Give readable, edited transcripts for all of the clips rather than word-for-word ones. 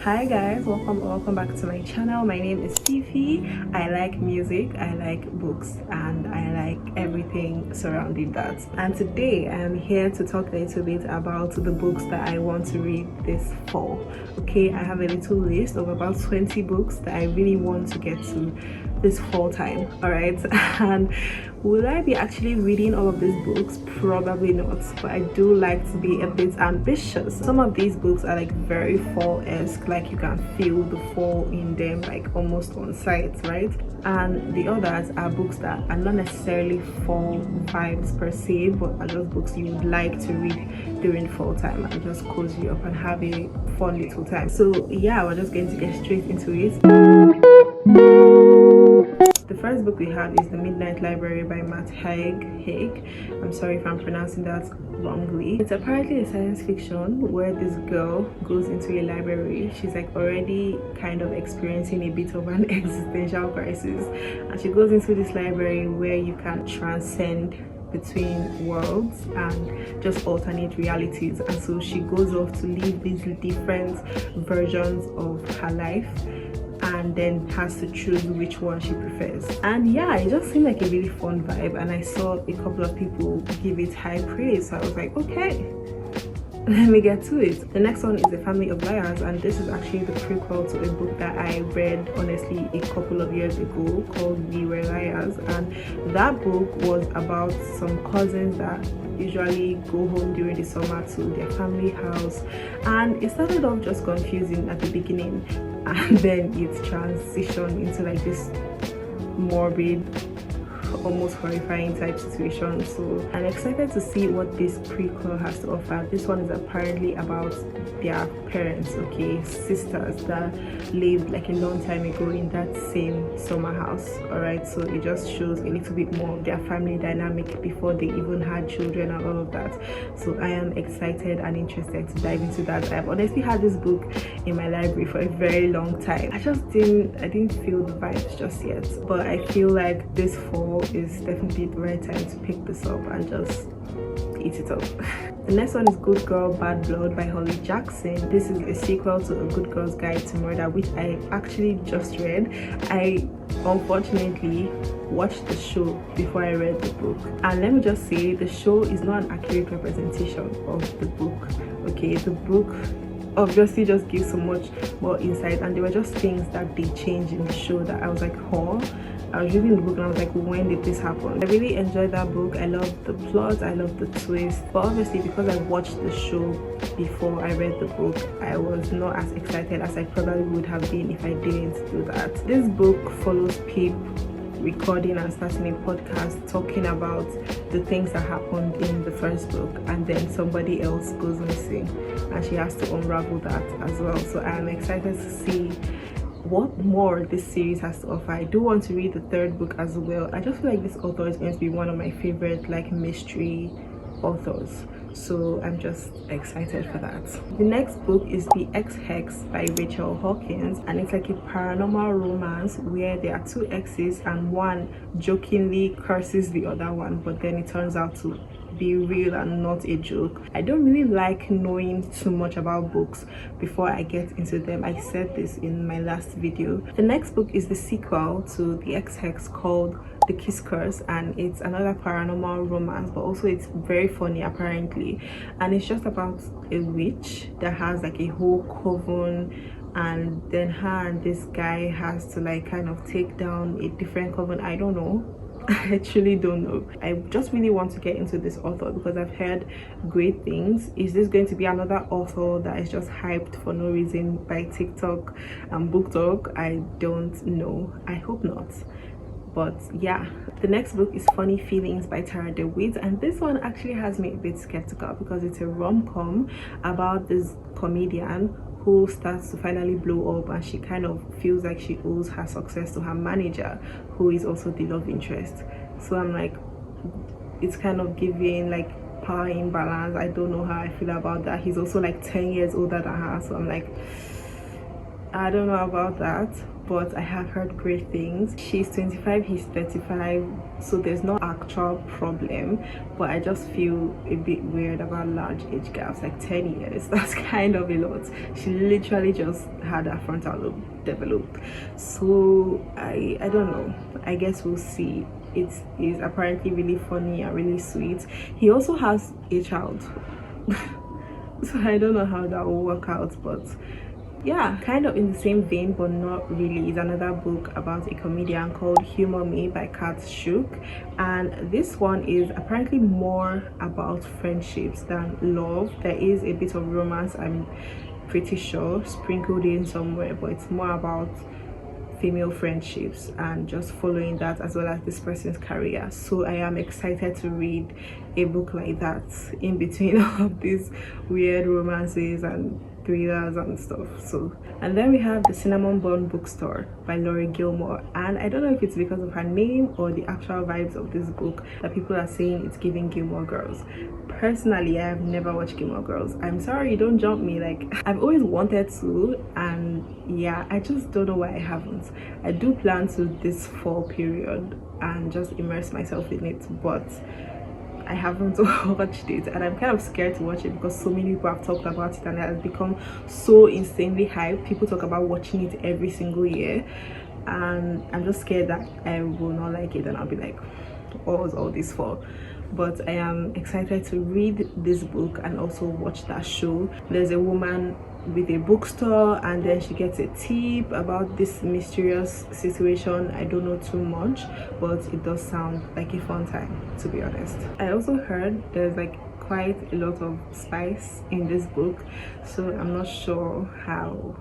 Hi guys, welcome back to my channel. My name is Fifi. I like music, I like books, and I like everything surrounding that. And today I'm here to talk a little bit about the books that I want to read this fall. Okay, I have a little list of about 20 books that I really want to get to this fall time. All right, and will I be actually reading all of these books? Probably not, but I do like to be a bit ambitious. Some of these books are like very fall-esque, like you can feel the fall in them, like almost on sight, right? And the others are books that are not necessarily fall vibes per se, but are just books you would like to read during fall time and just cozy up and have a fun little time. So yeah, we're just going to get straight into it. The first book we have is The Midnight Library by Matt Haig. I'm sorry if I'm pronouncing that wrongly. It's apparently a science fiction where this girl goes into a library. She's like already kind of experiencing a bit of an existential crisis, and she goes into this library where you can transcend between worlds and just alternate realities. And so she goes off to live these different versions of her life and then has to choose which one she prefers. And yeah, it just seemed like a really fun vibe, and I saw a couple of people give it high praise, so I was like, okay, let me get to it. The next one is The Family of Liars, and this is actually the prequel to a book that I read honestly a couple of years ago called We Were Liars, and that book was about some cousins that usually go home during the summer to their family house, and it started off just confusing at the beginning, and then it transitioned into like this morbid, almost horrifying type situation. So I'm excited to see what this prequel has to offer. This one is apparently about their parents, okay, sisters that lived like a long time ago in that same summer house. All right, so it just shows a little bit more of their family dynamic before they even had children and all of that. So I am excited and interested to dive into that. I've honestly had this book in my library for a very long time. I didn't feel the vibes just yet, but I feel like this fall is definitely the right time to pick this up and just eat it up. The next one is Good Girl Bad Blood by Holly Jackson. This is a sequel to A Good Girl's Guide to Murder, which I actually just read. I unfortunately watched the show before I read the book, and let me just say, the show is not an accurate representation of the book. Okay, the book obviously just gives so much more insight, and there were just things that they changed in the show that I was like, huh? I was reading the book and I was like, when did this happen? I really enjoyed that book. I love the plot, I love the twist, but obviously because I watched the show before I read the book, I was not as excited as I probably would have been if I didn't do that. This book follows Pip recording and starting a podcast talking about the things that happened in the first book, and then somebody else goes missing and she has to unravel that as well. So I'm excited to see what more this series has to offer. I do want to read the third book as well. I just feel like this author is going to be one of my favorite like mystery authors, so I'm just excited for that. The next book is The Ex-Hex by Rachel Hawkins, and it's like a paranormal romance where there are two exes and one jokingly curses the other one, but then it turns out to be real and not a joke. I don't really like knowing too much about books before I get into them. I said this in my last video. The next book is the sequel to The Ex-Hex called The Kiss Curse, and it's another paranormal romance, but also it's very funny apparently, and it's just about a witch that has like a whole coven, and then her and this guy has to like kind of take down a different coven. I don't know, I actually don't know. I just really want to get into this author because I've heard great things. Is this going to be another author that is just hyped for no reason by TikTok and book talk? I don't know. I hope not. But yeah, the next book is Funny Feelings by Tara DeWitt, and this one actually has me a bit skeptical because it's a rom-com about this comedian who starts to finally blow up, and she kind of feels like she owes her success to her manager, who is also the love interest. So I'm like, it's kind of giving like power imbalance. I don't know how I feel about that. He's also like 10 years older than her, so I'm like, I don't know. I hope not, but yeah, the next book is Funny Feelings by Tara DeWitt, and this one actually has me a bit skeptical because it's a rom-com about this comedian who starts to finally blow up, and she kind of feels like she owes her success to her manager, who is also the love interest. So I'm like, it's kind of giving like power imbalance. I don't know how I feel about that. He's also like 10 years older than her, so I'm like, I don't know about that, but I have heard great things. She's 25, he's 35, so there's no actual problem, but I just feel a bit weird about large age gaps, like 10 years. That's kind of a lot. She literally just had her frontal lobe developed, so I don't know. I guess we'll see. It is apparently really funny and really sweet. He also has a child. So I don't know how that will work out, but yeah, kind of in the same vein but not really, is another book about a comedian called Humor Me by Kat Shook, and this one is apparently more about friendships than love. There is a bit of romance, I'm pretty sure, sprinkled in somewhere, but it's more about female friendships and just following that, as well as this person's career. So I am excited to read a book like that in between all of these weird romances and thrillers and stuff. So, and then we have The Cinnamon Bun Bookstore by Laurie Gilmore, and I don't know if it's because of her name or the actual vibes of this book that people are saying it's giving Gilmore Girls. Personally, I have never watched Gilmore Girls. I'm sorry, don't jump me. Like, I've always wanted to, and yeah, I just don't know why I haven't. I do plan to this fall period and just immerse myself in it, but I haven't watched it, and I'm kind of scared to watch it because so many people have talked about it and it has become so insanely hyped. People talk about watching it every single year, and I'm just scared that I will not like it and I'll be like, what was all this for? But I am excited to read this book and also watch that show. There's a woman with a bookstore, and then she gets a tip about this mysterious situation. I don't know too much, but it does sound like a fun time, to be honest. I also heard there's like quite a lot of spice in this book, so I'm not sure how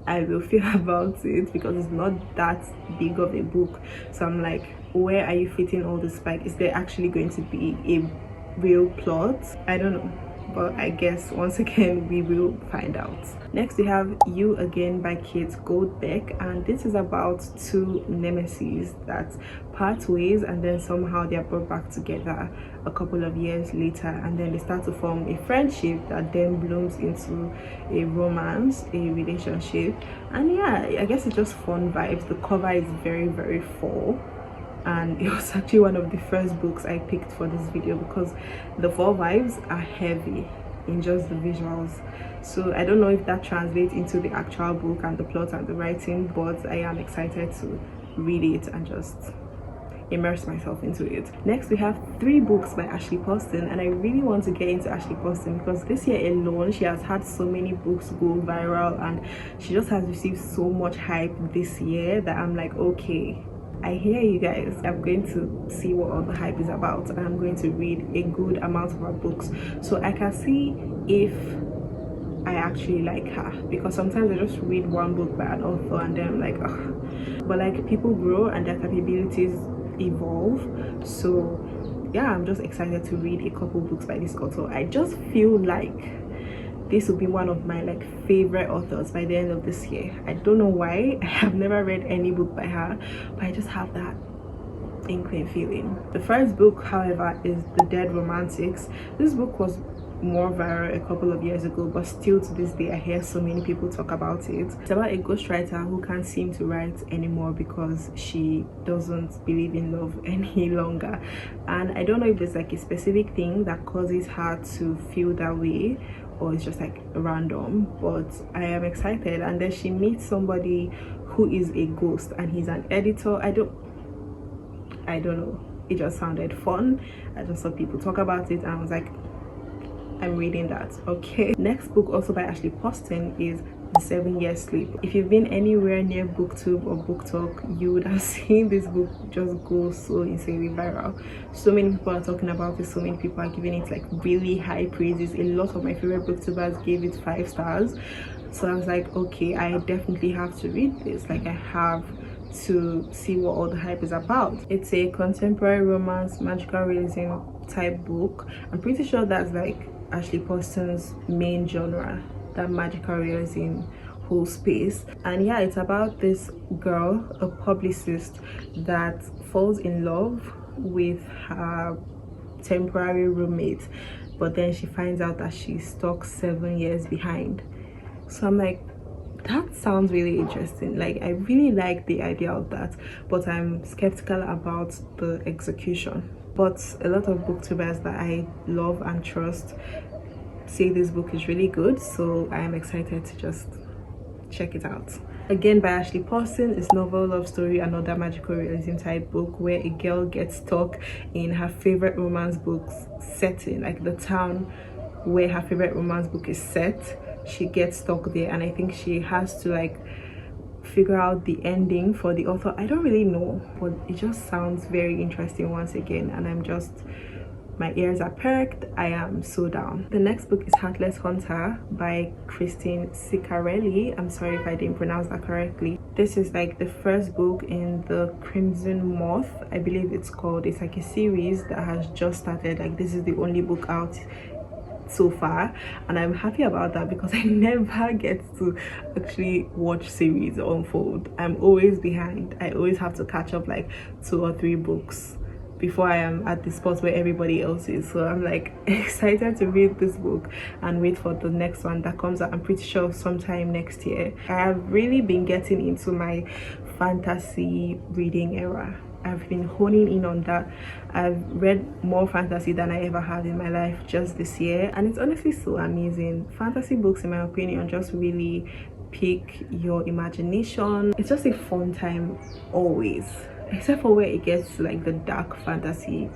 I will feel about it because it's not that big of a book. So I'm like, where are you fitting all the spice? Is there actually going to be a real plot? I don't know, but I guess once again we will find out. Next we have You Again by Kate Goldbeck, and this is about two nemesis that part ways and then somehow they are brought back together a couple of years later, and then they start to form a friendship that then blooms into a romance, a relationship. And yeah, I guess it's just fun vibes. The cover is very, very fall, and it was actually one of the first books I picked for this video because the fall vibes are heavy in just the visuals. So I don't know if that translates into the actual book and the plot and the writing, but I am excited to read it and just immerse myself into it. Next we have 3 books by Ashley Poston, and I really want to get into Ashley Poston because this year alone she has had so many books go viral and she just has received so much hype this year that I'm like, okay, I hear you guys. I'm going to see what all the hype is about, and I'm going to read a good amount of her books so I can see if I actually like her, because sometimes I just read one book by an author and then I'm like, ugh. But like, people grow and their capabilities evolve, so yeah, I'm just excited to read a couple books by this author. I just feel like this will be one of my like favorite authors by the end of this year. I don't know why. I have never read any book by her, but I just have that inkling feeling. The first book, however, is The Dead Romantics. This book was more viral a couple of years ago, but still to this day I hear so many people talk about it. It's about a ghostwriter who can't seem to write anymore because she doesn't believe in love any longer, and I don't know if there's like a specific thing that causes her to feel that way or it's just like random, but I am excited. And then she meets somebody who is a ghost and he's an editor. I don't know, it just sounded fun. I just saw people talk about it and I was like, I'm reading that. Okay, next book also by Ashley Poston is The 7 Year Sleep. If you've been anywhere near booktube or book talk, you would have seen this book just go so insanely viral. So many people are talking about it, so many people are giving it like really high praises. A lot of my favorite booktubers gave it 5 stars, so I was like, okay, I definitely have to read this. Like, I have to see what all the hype is about. It's a contemporary romance, magical realism type book. I'm pretty sure that's like Ashley Poston's main genre, that magical realism whole space. And yeah, it's about this girl, a publicist, that falls in love with her temporary roommate, but then she finds out that she's stuck 7 years behind. So I'm like, That sounds really interesting. Like, I really like the idea of that, but I'm skeptical about the execution. But a lot of booktubers that I love and trust say this book is really good, so I am excited to just check it out. Again, by Ashley Paulson, is novel, love story, another magical realism type book where a girl gets stuck in her favorite romance book's setting, like the town where her favorite romance book is set. She gets stuck there, and I think she has to like figure out the ending for the author. I don't really know, but it just sounds very interesting once again, and my ears are perked. I am so down. The next book is Heartless Hunter by Christine Ciccarelli. I'm sorry if I didn't pronounce that correctly. This is like the first book in the Crimson Moth, I believe it's called. It's like a series that has just started. Like, this is the only book out so far, and I'm happy about that because I never get to actually watch series unfold. I'm always behind. I always have to catch up like 2 or 3 books before I am at the spot where everybody else is. So I'm like excited to read this book and wait for the next one that comes out, I'm pretty sure sometime next year. I have really been getting into my fantasy reading era. I've been honing in on that. I've read more fantasy than I ever have in my life just this year, and it's honestly so amazing. Fantasy books, in my opinion, just really pique your imagination. It's just a fun time always, except for where it gets to like the dark fantasy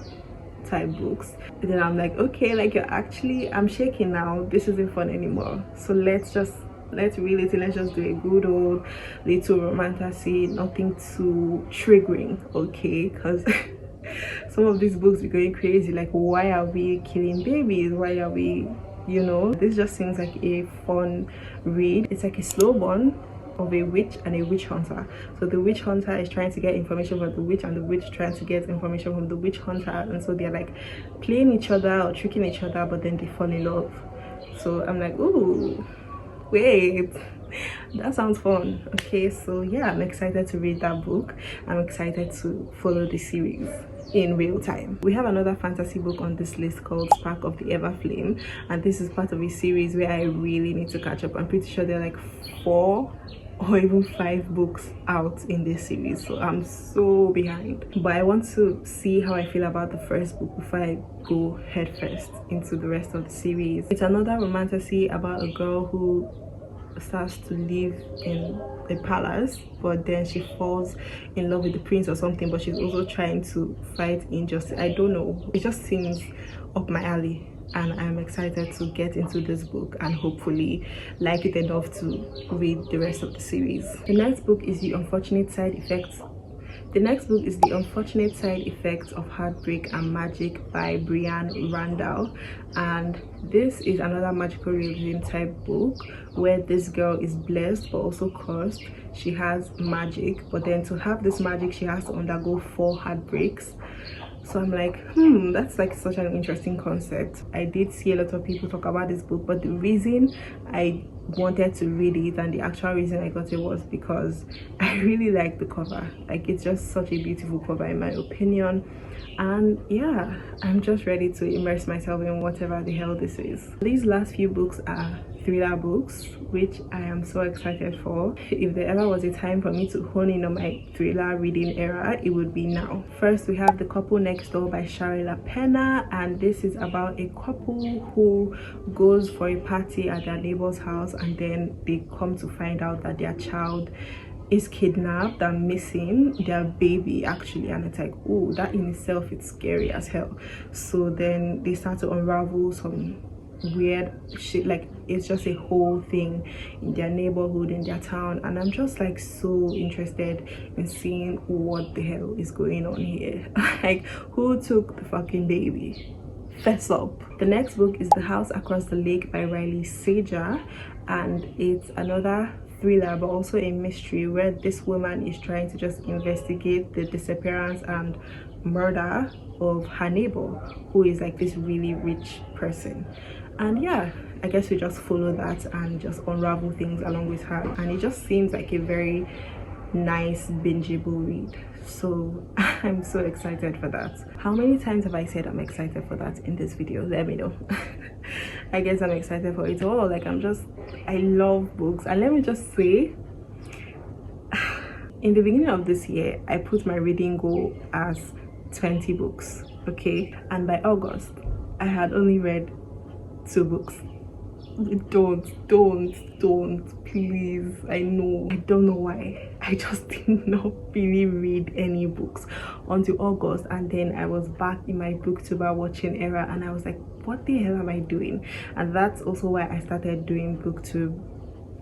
type books. And then I'm like, okay, like I'm shaking now. This isn't fun anymore. So let's reel it in. Let's just do a good old little romantasy, nothing too triggering, okay? Because some of these books be going crazy, like, why are we killing babies? Why are we, you know? This just seems like a fun read. It's like a slow burn of a witch and a witch hunter. So the witch hunter is trying to get information from the witch, and the witch trying to get information from the witch hunter, and so they're like playing each other or tricking each other, but then they fall in love. So I'm like, ooh, wait, that sounds fun. Okay, so yeah, I'm excited to read that book. I'm excited to follow the series in real time. We have another fantasy book on this list called Spark of the Everflame, and this is part of a series where I really need to catch up. I'm pretty sure there are like 4 or even 5 books out in this series, so I'm so behind. But I want to see how I feel about the first book before I go headfirst into the rest of the series. It's another romantasy about a girl who starts to live in a palace, but then she falls in love with the prince or something, but she's also trying to fight injustice. I don't know, it just seems up my alley, and I'm excited to get into this book and hopefully like it enough to read the rest of the series. The next book is The Unfortunate Side Effects of Heartbreak and Magic by Brianne Randall, and this is another magical realism type book where this girl is blessed but also cursed. She has magic, but then to have this magic she has to undergo 4 heartbreaks. So I'm like, that's like such an interesting concept. I did see a lot of people talk about this book, but the reason I wanted to read it, and the actual reason I got it, was because I really like the cover. Like, it's just such a beautiful cover in my opinion, and yeah, I'm just ready to immerse myself in whatever the hell this is. These last few books are thriller books, which I am so excited for. If there ever was a time for me to hone in on my thriller reading era, it would be now. First, we have The Couple Next Door by Sharela Pena, and this is about a couple who goes for a party at their neighbor's house, and then they come to find out that their child is kidnapped and missing, their baby actually, and it's like, oh, that in itself is scary as hell. So then they start to unravel some weird shit. Like, it's just a whole thing in their neighborhood, in their town, and I'm just like so interested in seeing what the hell is going on here. Like, who took the fucking baby? Fess up. The next book is The House Across the Lake by Riley Sager, and it's another thriller but also a mystery where this woman is trying to just investigate the disappearance and murder of her neighbor, who is like this really rich person. And yeah, I guess we just follow that and just unravel things along with her, and it just seems like a very nice bingeable read. So I'm so excited for that. How many times have I said I'm excited for that in this video? Let me know. I guess I'm excited for it all. Like, I'm just I love books, and let me just say, in the beginning of this year I put my reading goal as 20 books, okay, and by August I had only read 2 books. Don't, please. I know, I don't know why. I just did not really read any books until August, and then I was back in my booktuber watching era, and I was like, what the hell am I doing? And that's also why I started doing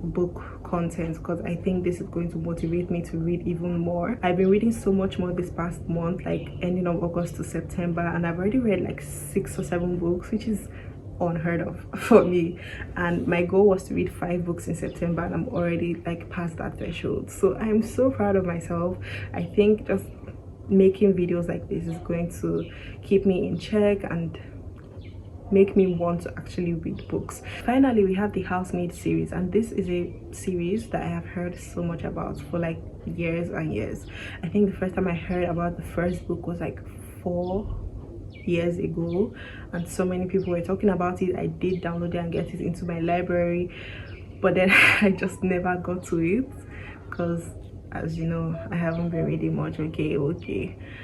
book content, because I think this is going to motivate me to read even more. I've been reading so much more this past month, like ending of August to September, and I've already read like 6 or 7 books, which is unheard of for me. And my goal was to read 5 books in September, and I'm already like past that threshold. So I'm so proud of myself. I think just making videos like this is going to keep me in check and make me want to actually read books. Finally, we have the Housemaid series, and this is a series that I have heard so much about for like years and years. I think the first time I heard about the first book was like 4 years ago, and so many people were talking about it. I did download it and get it into my library, but then I just never got to it because, as you know, I haven't been reading much. Okay,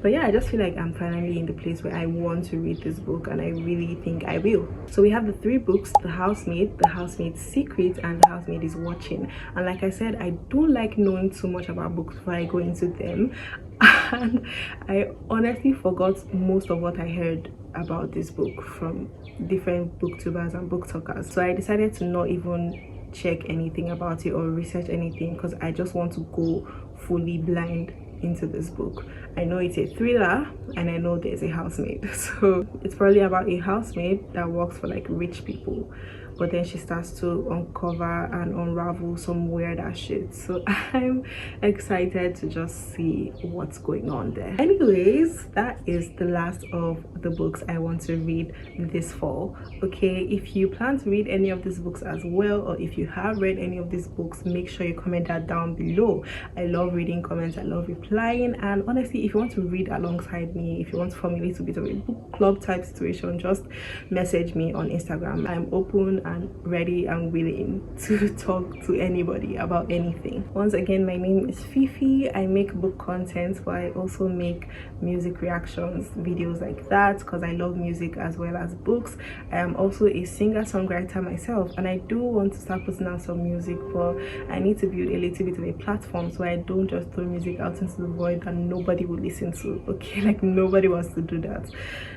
but yeah, I just feel like I'm finally in the place where I want to read this book, and I really think I will. So we have the 3 books: The Housemaid, The Housemaid's Secret, and The Housemaid is Watching. And like I said, I don't like knowing too much about books before I go into them, and I honestly forgot most of what I heard about this book from different booktubers and book talkers. So I decided to not even check anything about it or research anything, because I just want to go fully blind into this book. I know it's a thriller, and I know there's a housemaid, so it's probably about a housemaid that works for like rich people, but then she starts to uncover and unravel some weird ass shit. So I'm excited to just see what's going on there. Anyways, that is the last of the books I want to read this fall. Okay, if you plan to read any of these books as well, or if you have read any of these books, make sure you comment that down below. I love reading comments, I love replying, and honestly, if you want to read alongside me, if you want to form a little bit of a book club type situation, just message me on Instagram. I'm open and ready and willing to talk to anybody about anything. Once again, my name is Fifi. I make book content, but I also make music reactions videos like that, because I love music as well as books. I am also a singer-songwriter myself, and I do want to start putting out some music, but I need to build a little bit of a platform so I don't just throw music out into the void that nobody will listen to. Okay, like nobody wants to do that.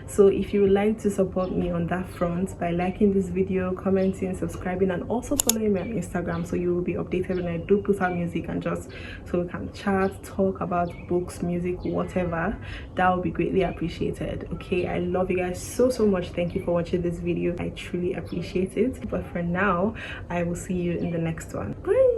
So if you would like to support me on that front by liking this video, commenting, subscribing, and also following me on Instagram, so you will be updated when I do put out music, and just so we can chat, talk about books, music, whatever, that would be greatly appreciated. Okay, I love you guys so much. Thank you for watching this video. I truly appreciate it. But for now, I will see you in the next one. Bye.